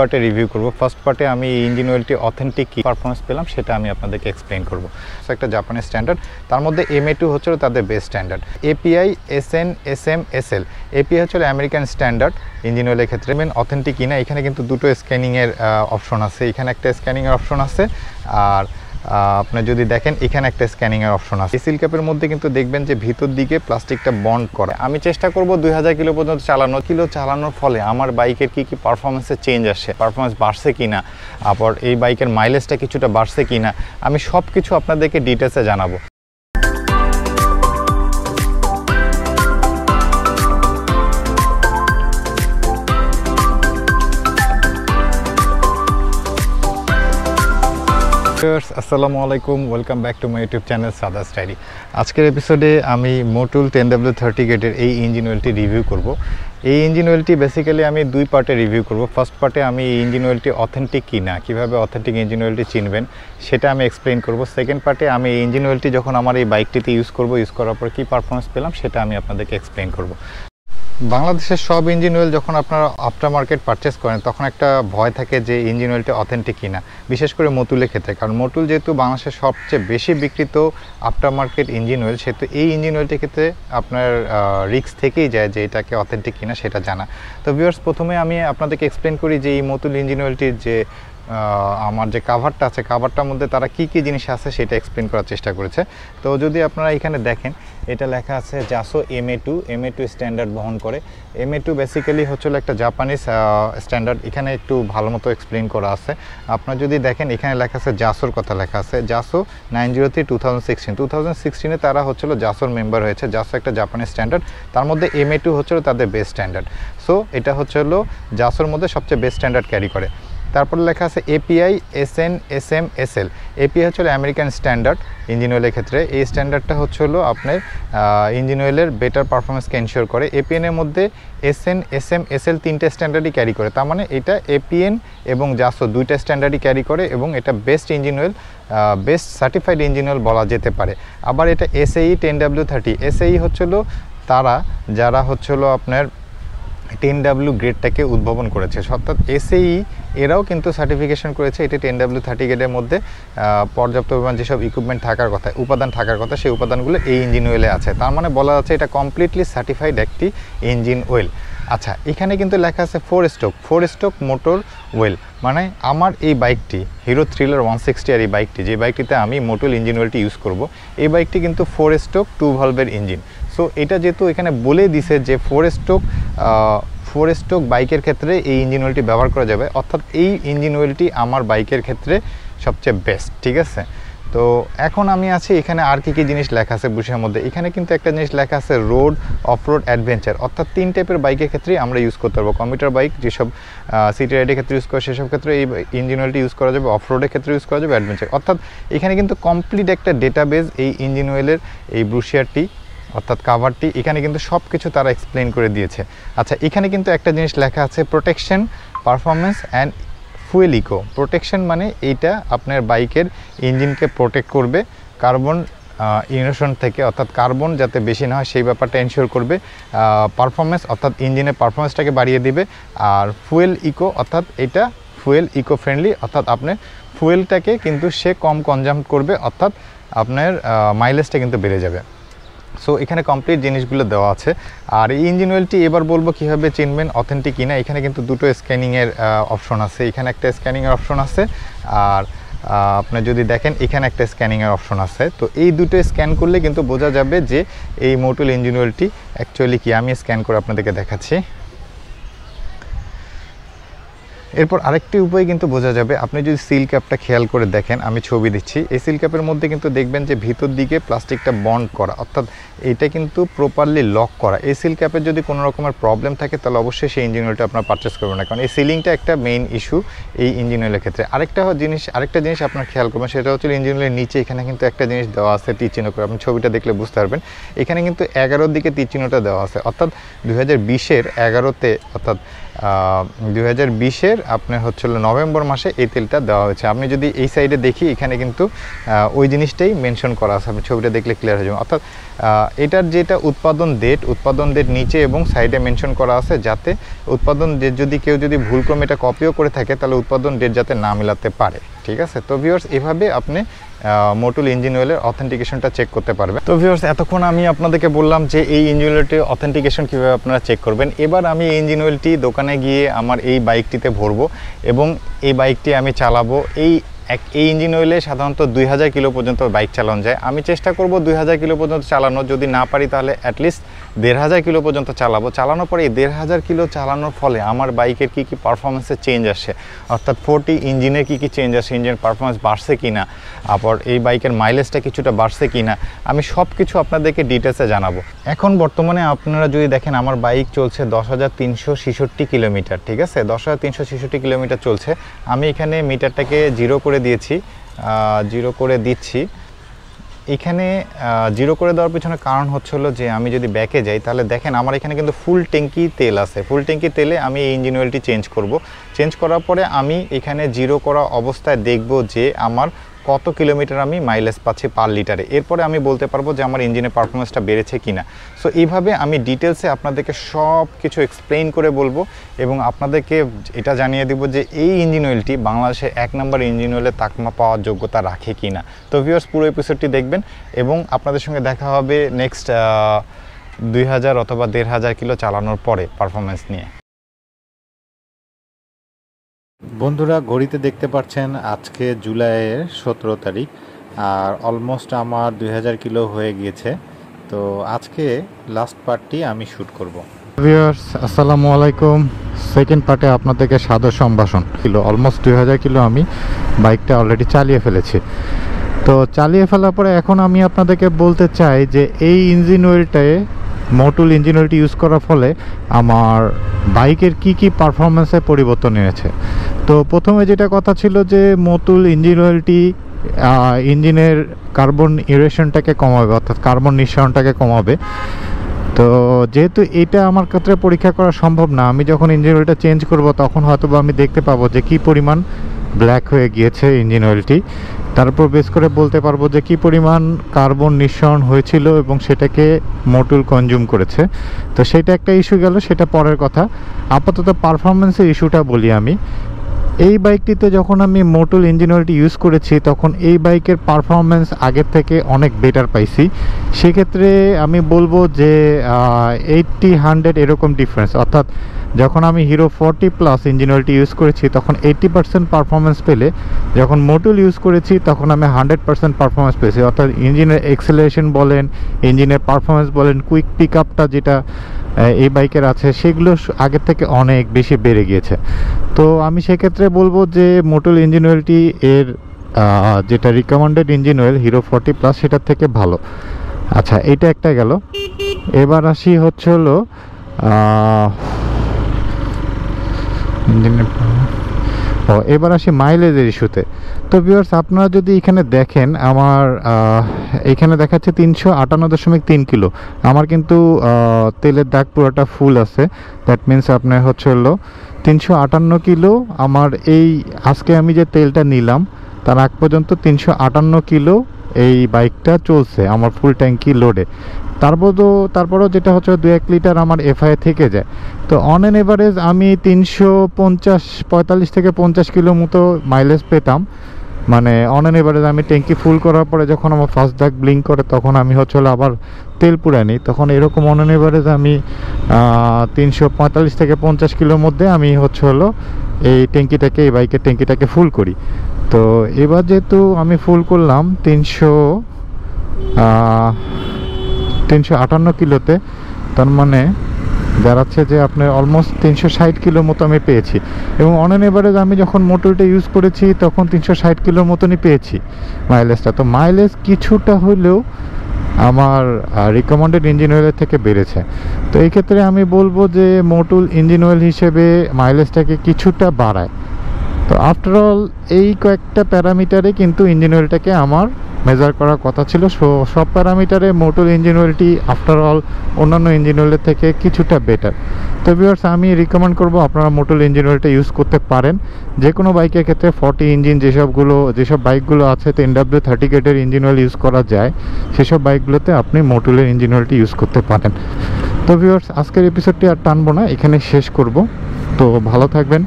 পার্টে রিভিউ করব। ফার্স্ট পার্টে আমি ইঞ্জিন অয়েলটি অথেন্টিক কি পারফরমেন্স পেলাম সেটা আমি আপনাদেরকে এক্সপ্লেইন করব। একটা জাপানের স্ট্যান্ডার্ড, তার মধ্যে MA2 হচ্ছিল তাদের best standard. API SN SM SL API হচ্ছিল আমেরিকান স্ট্যান্ডার্ড ইঞ্জিন অয়েলের ক্ষেত্রে। মেন অথেন্টিক কিনা এখানে কিন্তু দুটো স্ক্যানিংয়ের অপশন আছে, এখানে একটা স্ক্যানিংয়ের অপশন আছে, আর আপনার যদি দেখেন এখানে একটা স্ক্যানিংয়ের অপশন আছে। সিল ক্যাপের মধ্যে কিন্তু দেখবেন যে ভিতর দিকে প্লাস্টিকটা বন্ড করা। আমি চেষ্টা করব 2000 কিলো পর্যন্ত চালানোর ফলে আমার বাইকের কি পারফরমেন্সে চেঞ্জ আসে, পারফরমেন্স বাড়ছে কিনা, আবার এই বাইকের মাইলেজটা কিছুটা বাড়ছে কিনা, আমি সব কিছু আপনাদেরকে ডিটেলসে জানাবো। আসসালামু আলাইকুম, welcome back to my YouTube channel Sadas diary. আজকের এপিসোডে আমি মোটুল 10W-30 গেটের এই ইঞ্জিন অয়েলটি রিভিউ করব। এই ইঞ্জিন অয়েলটি বেসিক্যালি আমি দুই পার্টে রিভিউ করব। ফার্স্ট পার্টে আমি এই ইঞ্জিন অয়েলটি অথেন্টিক কিনা, কীভাবে অথেন্টিক ইঞ্জিন অয়েলটি চিনবেন সেটা আমি এক্সপ্লেইন করব। সেকেন্ড পার্টে আমি এই ইঞ্জিন অয়েলটি যখন আমার এই বাইকটিতে ইউজ করার পর কী পারফরমেন্স পেলাম সেটা আমি আপনাদেরকে এক্সপ্লেইন করব। বাংলাদেশের সব ইঞ্জিন অয়েল যখন আপনারা আফটার মার্কেট পারচেস করেন তখন একটা ভয় থাকে যে ইঞ্জিন অয়েলটা অথেন্টিক কিনা, বিশেষ করে মতুলের ক্ষেত্রে। কারণ মতুল যেহেতু বাংলাদেশের সবচেয়ে বেশি বিক্রিত আফটার মার্কেট ইঞ্জিন অয়েল, সেহেতু এই ইঞ্জিন অয়েলটির ক্ষেত্রে আপনার রিস্ক থেকেই যায় যে এটাকে অথেন্টিক কিনা সেটা জানা। তো ভিউয়ার্স, প্রথমে আমি আপনাদেরকে এক্সপ্লেন করি যে এই মতুল ইঞ্জিন অয়েলটির যে আমার যে কাভারটা আছে, কাভারটার মধ্যে তারা কি কি জিনিস আছে সেটা এক্সপ্লেন করার চেষ্টা করেছে। তো যদি আপনারা এখানে দেখেন, এটা লেখা আছে জাসো MA2 স্ট্যান্ডার্ড বহন করে। MA2 বেসিক্যালি হচ্ছিল একটা জাপানিজ স্ট্যান্ডার্ড, এখানে একটু ভালো মতো এক্সপ্লেন করা আছে। আপনারা যদি দেখেন এখানে লেখা আছে জাসোর কথা লেখা আছে, জাসো 903 2016 তারা হচ্ছিল জাসোর মেম্বার হয়েছে। জাসো একটা জাপানিজ স্ট্যান্ডার্ড, তার মধ্যে MA2 হচ্ছিল তাদের বেস্ট স্ট্যান্ডার্ড। সো এটা হচ্ছিল জাসোর মধ্যে সবচেয়ে বেস্ট স্ট্যান্ডার্ড ক্যারি করে। তারপর লেখা আছে API SN SM SL API হচ্ছিল আমেরিকান স্ট্যান্ডার্ড ইঞ্জিন অয়েলের ক্ষেত্রে। এই স্ট্যান্ডার্ডটা হচ্ছিল আপনার ইঞ্জিন অয়েলের বেটার পারফরমেন্সকে এনশিওর করে। APN এর মধ্যে SN SM SL তিনটে স্ট্যান্ডার্ডই ক্যারি করে, তার মানে এটা APN এবং জাসো দুইটা স্ট্যান্ডার্ডই ক্যারি করে এবং এটা best engine oil, best certified engine oil বলা যেতে পারে। আবার এটা SAE 10W-30 SAE হচ্ছিল তারা যারা হচ্ছিল আপনার 10W গ্রেডটাকে উদ্ভাবন করেছে, অর্থাৎ SAE এরাও কিন্তু সার্টিফিকেশন করেছে এটি 10W-30 গ্রেডের মধ্যে পর্যাপ্ত পরিমাণ যেসব ইকুইপমেন্ট থাকার কথা, উপাদান থাকার কথা, সেই উপাদানগুলো এই ইঞ্জিন অয়েলে আছে। তার মানে বলা যাচ্ছে এটা কমপ্লিটলি সার্টিফাইড একটি ইঞ্জিন অয়েল। আচ্ছা, এখানে কিন্তু লেখা আছে 4 স্ট্রোক মোটর ওয়েল, মানে আমার এই বাইকটি হিরো থ্রিলার 160 আর এই বাইকটি, যে বাইকটিতে আমি মোটুল ইঞ্জিন অয়েলটি ইউজ করব, এই বাইকটি কিন্তু 4 স্ট্রোক 2 ভালভের ইঞ্জিন। সো এটা যেহেতু এখানে বলে দিছে যে 4 স্ট্রোক বাইকের ক্ষেত্রে এই ইঞ্জিন অয়েলটি ব্যবহার করা যাবে, অর্থাৎ এই ইঞ্জিন অয়েলটি আমার বাইকের ক্ষেত্রে সবচেয়ে বেস্ট। ঠিক আছে, তো এখন আমি আছি এখানে আর কি কি জিনিস লেখা আছে বুশের মধ্যে। এখানে কিন্তু একটা জিনিস লেখা আছে রোড, অফরোড, অ্যাডভেঞ্চার, অর্থাৎ 3 টাইপের বাইকের ক্ষেত্রেই আমরা ইউজ করতে পারবো। কমিউটার বাইক যেসব সিটি রাইডের ক্ষেত্রে ইউজ করে সেসব ক্ষেত্রে এই ইঞ্জিন অয়েলটি ইউজ করা যাবে, অফরোডের ক্ষেত্রে ইউজ করা যাবে, অ্যাডভেঞ্চার। অর্থাৎ এখানে কিন্তু কমপ্লিট একটা ডেটাবেজ এই ইঞ্জিন অয়েলের এই ব্রুশিয়ারটি অর্থাৎ কাভারটি, এখানে কিন্তু সব কিছু তারা এক্সপ্লেন করে দিয়েছে। আচ্ছা, এখানে কিন্তু একটা জিনিস লেখা আছে protection, performance and fuel eco. Protection মানে এইটা আপনার বাইকের ইঞ্জিনকে প্রোটেক্ট করবে কার্বন ইমিশন থেকে, অর্থাৎ কার্বন যাতে বেশি না হয় সেই ব্যাপারটা এনশিওর করবে। পারফরমেন্স অর্থাৎ ইঞ্জিনের পারফরমেন্সটাকে বাড়িয়ে দিবে। আর ফুয়েল ইকো অর্থাৎ এটা ফুয়েল ইকো ফ্রেন্ডলি, অর্থাৎ আপনার ফুয়েলটাকে কিন্তু সে কম কনজাম করবে, অর্থাৎ আপনার মাইলেজটা কিন্তু বেড়ে যাবে। সো এখানে কমপ্লিট জিনিসগুলো দেওয়া আছে। আর এই ইঞ্জিন অয়েলটি এবার বলবো কীভাবে চিনবেন অথেন্টিক কিনা। এখানে কিন্তু দুটো স্ক্যানিংয়ের অপশন আছে, এখানে একটা স্ক্যানিংয়ের অপশন আছে, আর আপনার যদি দেখেন এখানে একটা স্ক্যানিংয়ের অপশন আছে। তো এই দুটো স্ক্যান করলে কিন্তু বোঝা যাবে যে এই মোটুল ইঞ্জিন অয়েলটি অ্যাকচুয়ালি কি। আমি স্ক্যান করে আপনাদেরকে দেখাচ্ছি। এরপর আরেকটি উপায় কিন্তু বোঝা যাবে, আপনি যদি সিল ক্যাপটা খেয়াল করে দেখেন, আমি ছবি দিচ্ছি, এই সিল ক্যাপের মধ্যে কিন্তু দেখবেন যে ভিতর দিকে প্লাস্টিকটা বন্ড করা, অর্থাৎ এইটা কিন্তু প্রপারলি লক করা। এই সিল ক্যাপের যদি কোনো রকমের প্রবলেম থাকে তাহলে অবশ্যই সেই ইঞ্জিন অয়েলটা আপনার পারচেস করবেন না, কারণ এই সিলিংটা একটা মেইন ইস্যু এই ইঞ্জিন অয়েলের ক্ষেত্রে। আরেকটা জিনিস আপনার খেয়াল করবেন, সেটা হচ্ছে ইঞ্জিন অয়েলের নিচে এখানে কিন্তু একটা জিনিস দেওয়া আছে তীর চিহ্ন করে, আপনি ছবিটা দেখলে বুঝতে পারবেন। এখানে কিন্তু 11-র দিকে তীর চিহ্নটা দেওয়া আছে, অর্থাৎ 2020-এর 11-তে, অর্থাৎ 2020-এর আপনার হচ্ছিল নভেম্বর মাসে এই তেলটা দেওয়া হয়েছে। আপনি যদি এই সাইডে দেখি এখানে কিন্তু ওই জিনিসটাই মেনশন করা আছে, আপনি ছবিটা দেখলে ক্লিয়ার হয়ে যাবে। অর্থাৎ এটার যেটা উৎপাদন ডেট নিচে এবং সাইডে মেনশন করা আছে, যাতে উৎপাদন ডেট যদি কেউ ভুলক্রমে এটা কপিও করে থাকে তাহলে উৎপাদন ডেট যাতে না মেলাতে পারে। ঠিক আছে, তো ভিউয়ার্স এভাবে আপনি মোটুল ইঞ্জিন অয়েলের অথেন্টিকেশনটা চেক করতে পারবেন। তো ভিউয়ার্স এতক্ষণ আমি আপনাদেরকে বললাম যে এই ইঞ্জিন অয়েলটির অথেন্টিকেশন কীভাবে আপনারা চেক করবেন। এবার আমি এই ইঞ্জিন অয়েলটি দোকানে গিয়ে আমার এই বাইকটিতে ভরবো এবং এই বাইকটি আমি চালাবো। এই ইঞ্জিন অয়েলে সাধারণত 2000 কিলো পর্যন্ত বাইক চালানো যায়। আমি চেষ্টা করব 2000 কিলো পর্যন্ত চালানো, যদি না পারি তাহলে অ্যাটলিস্ট 1500 কিলো পর্যন্ত চালাবো। চালানোর পরে এই 1500 কিলো চালানোর ফলে আমার বাইকের কী কী পারফরমেন্সে চেঞ্জ আসে, অর্থাৎ 40 ইঞ্জিনের কী কী চেঞ্জ আসে, ইঞ্জিনের পারফরমেন্স বাড়ছে কি না, আবার এই বাইকের মাইলেজটা কিছুটা বাড়ছে কি না, আমি সব কিছু আপনাদেরকে ডিটেলসে জানাবো। এখন বর্তমানে আপনারা যদি দেখেন আমার বাইক চলছে 10,366 কিলোমিটার। ঠিক আছে, 10,366 কিলোমিটার চলছে। আমি এখানে মিটারটাকে জিরো করে দিয়েছি, জিরো করে দিচ্ছি। এখানে জিরো করে দেওয়ার পিছনে কারণ হচ্ছিল যে আমি যদি ব্যাকে যাই তাহলে দেখেন আমার এখানে কিন্তু ফুল ট্যাঙ্কি তেল আছে। ফুল ট্যাঙ্কি তেলে আমি এই ইঞ্জিন অয়েলটি চেঞ্জ করব। চেঞ্জ করার পরে আমি এখানে জিরো করা অবস্থায় দেখব যে আমার কত কিলোমিটার আমি মাইলেজ পাচ্ছি পার লিটারে। এরপরে আমি বলতে পারবো যে আমার ইঞ্জিনের পারফরমেন্সটা বেড়েছে কিনা। সো এইভাবে আমি ডিটেলসে আপনাদেরকে সব কিছু এক্সপ্লেইন করে বলবো এবং আপনাদেরকে এটা জানিয়ে দিব যে এই ইঞ্জিন অয়েলটি বাংলাদেশে 1 নম্বর ইঞ্জিন অয়েলের তাকমা পাওয়ার যোগ্যতা রাখে কিনা। তো ভিউয়ার্স পুরো এপিসোডটি দেখবেন এবং আপনাদের সঙ্গে দেখা হবে নেক্সট 2000 অথবা 1500 কিলো চালানোর পরে পারফরমেন্স নিয়ে। বন্ধুরা ঘড়িতে দেখতে পাচ্ছেন আজকে জুলাইয়ের 17 তারিখ আর অলমোস্ট আমার 2000 কিলো হয়ে গিয়েছে। তো আজকে লাস্ট পার্টটি আমি শ্যুট করব। ভিউয়ার্স আসসালামু আলাইকুম। সেকেন্ড পার্টে আপনাদেরকে সাদর সম্ভাষণ। অলমোস্ট 2000 কিলো আমি বাইকটা অলরেডি চালিয়ে ফেলেছি। তো চালিয়ে ফেলার পরে এখন আমি আপনাদেরকে বলতে চাই যে এই ইঞ্জিন অয়েলটায় মোটুল ইঞ্জিন অয়েলটি ইউজ করার ফলে আমার বাইকের কি কি পারফরমেন্সে পরিবর্তন এনেছে। তো প্রথমে যেটা কথা ছিল যে মোটুল ইঞ্জিন অয়েলটি ইঞ্জিনের কার্বন ইরেশনটাকে কমাবে, অর্থাৎ কার্বন নিঃসরণটাকে কমাবে। তো যেহেতু এটা আমার ক্ষেত্রে পরীক্ষা করা সম্ভব না, আমি যখন ইঞ্জিন অয়েলটা চেঞ্জ করব তখন হয়তো আমি দেখতে পাবো যে কি পরিমাণ ব্ল্যাক হয়ে গিয়েছে ইঞ্জিন অয়েলটি। তারপর বেস করে বলতে পারবো যে কি পরিমাণ কার্বন নিঃসরণ হয়েছিল এবং সেটাকে মোটুল কনজিউম করেছে। তো সেটা একটা ইস্যু গেল, সেটা পরের কথা। আপাতত পারফরমেন্সের ইস্যুটা বলি আমি। এই বাইকটিতে যখন আমি মোটুল ইঞ্জিন অয়েলটি ইউজ করেছি তখন এই বাইকের পারফরমেন্স আগের থেকে অনেক বেটার পাইছি। সেক্ষেত্রে আমি বলবো যে 80-100 এরকম ডিফারেন্স। অর্থাৎ যখন আমি হিরো 40+ ইঞ্জিন অয়েলটি ইউজ করেছি তখন 80% পারফরমেন্স পেলে যখন মোটুল ইউজ করেছি তখন আমি 100% পারফরমেন্স পেয়েছি। অর্থাৎ ইঞ্জিনের এক্সেলারেশন বলেন, ইঞ্জিনের পারফরমেন্স বলেন, কুইক পিক আপটা যেটা এই বাইকের আছে সেগুলো আগের থেকে অনেক বেশি বেড়ে গিয়েছে। তো আমি সেক্ষেত্রে বলবো যে মোটুল ইঞ্জিন অয়েলটি এর যেটা রিকমেন্ডেড ইঞ্জিন অয়েল হিরো 40+ সেটার থেকে ভালো। আচ্ছা, এটা একটা গেল। এবার আসি হচ্ছে হলো এবার আসি মাইলেজের ইস্যুতে। তো ভিউয়ার্স আপনারা যদি এখানে দেখেন আমার এখানে দেখাচ্ছে 358.3 কিলো। আমার কিন্তু তেলের দাগ পুরোটা ফুল আছে। দ্যাট মিনস আপনার হচ্ছে হলো 358 কিলো আমার এই আজকে আমি যে তেলটা নিলাম তার আগ পর্যন্ত 358 কিলো এই বাইকটা চলছে আমার ফুল ট্যাঙ্কি লোডে। তারপরও যেটা হচ্ছে 2-1 লিটার আমার এফআই থেকে যায়। তো অন অ্যান এভারেজ আমি 45 থেকে 50 কিলো মতো মাইলেজ পেতাম। মানে অন অ্যান এভারেজ আমি ট্যাঙ্কি ফুল করার পরে যখন আমার ফার্স্ট দাগ ব্লিঙ্ক করে তখন আমি হচ্ছে হলো আবার তেল পুরাই নিই, তখন এরকম অন অ্যান এভারেজ আমি 345 থেকে 50 কিলোর মধ্যে আমি হচ্ছে হলো এই বাইকের ট্যাঙ্কিটাকে ফুল করি। তো এবার যেহেতু আমি ফুল করলাম 358 কিলোতে, তার মানে দাঁড়াচ্ছে যে আপনার অলমোস্ট 360 কিলোর মতো আমি পেয়েছি। এবং অন অ্যান এভারেজ আমি যখন মোটরটা ইউজ করেছি তখন 360 কিলোর মতনই পেয়েছি মাইলেজটা। তো মাইলেজ কিছুটা হলেও আমার রিকমেন্ডেড ইঞ্জিন অয়েলের থেকে বেড়েছে। তো এই ক্ষেত্রে আমি বলবো যে মোটুল ইঞ্জিন অয়েল হিসেবে মাইলেজটাকে কিছুটা বাড়ায়। তো আফটারঅল এই কয়েকটা প্যারামিটারে কিন্তু ইঞ্জিন অয়েলটাকে আমার মেজার করার কথা ছিল। সব প্যারামিটারে মোটুল ইঞ্জিন অয়েলটি আফটার অল অন্যান্য ইঞ্জিন অয়েলের থেকে কিছুটা বেটার। তো ভিউয়ার্স, আমি রিকমেন্ড করব আপনারা মোটুল ইঞ্জিন অয়েলটা ইউজ করতে পারেন যে কোনো বাইকের ক্ষেত্রে। 40 ইঞ্জিন যেসব বাইকগুলো আছে 10W-30 গ্রেডের ইঞ্জিন অয়েল ইউজ করা যায়, সেসব বাইকগুলোতে আপনি মোটুলের ইঞ্জিন অয়েলটি ইউজ করতে পারেন। তো ভিউয়ার্স, আজকের এপিসোডটি আর টানবো না, এখানে শেষ করব। তো ভালো থাকবেন,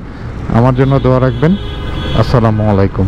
আমার জন্য দোয়া রাখবেন। আসসালামু আলাইকুম।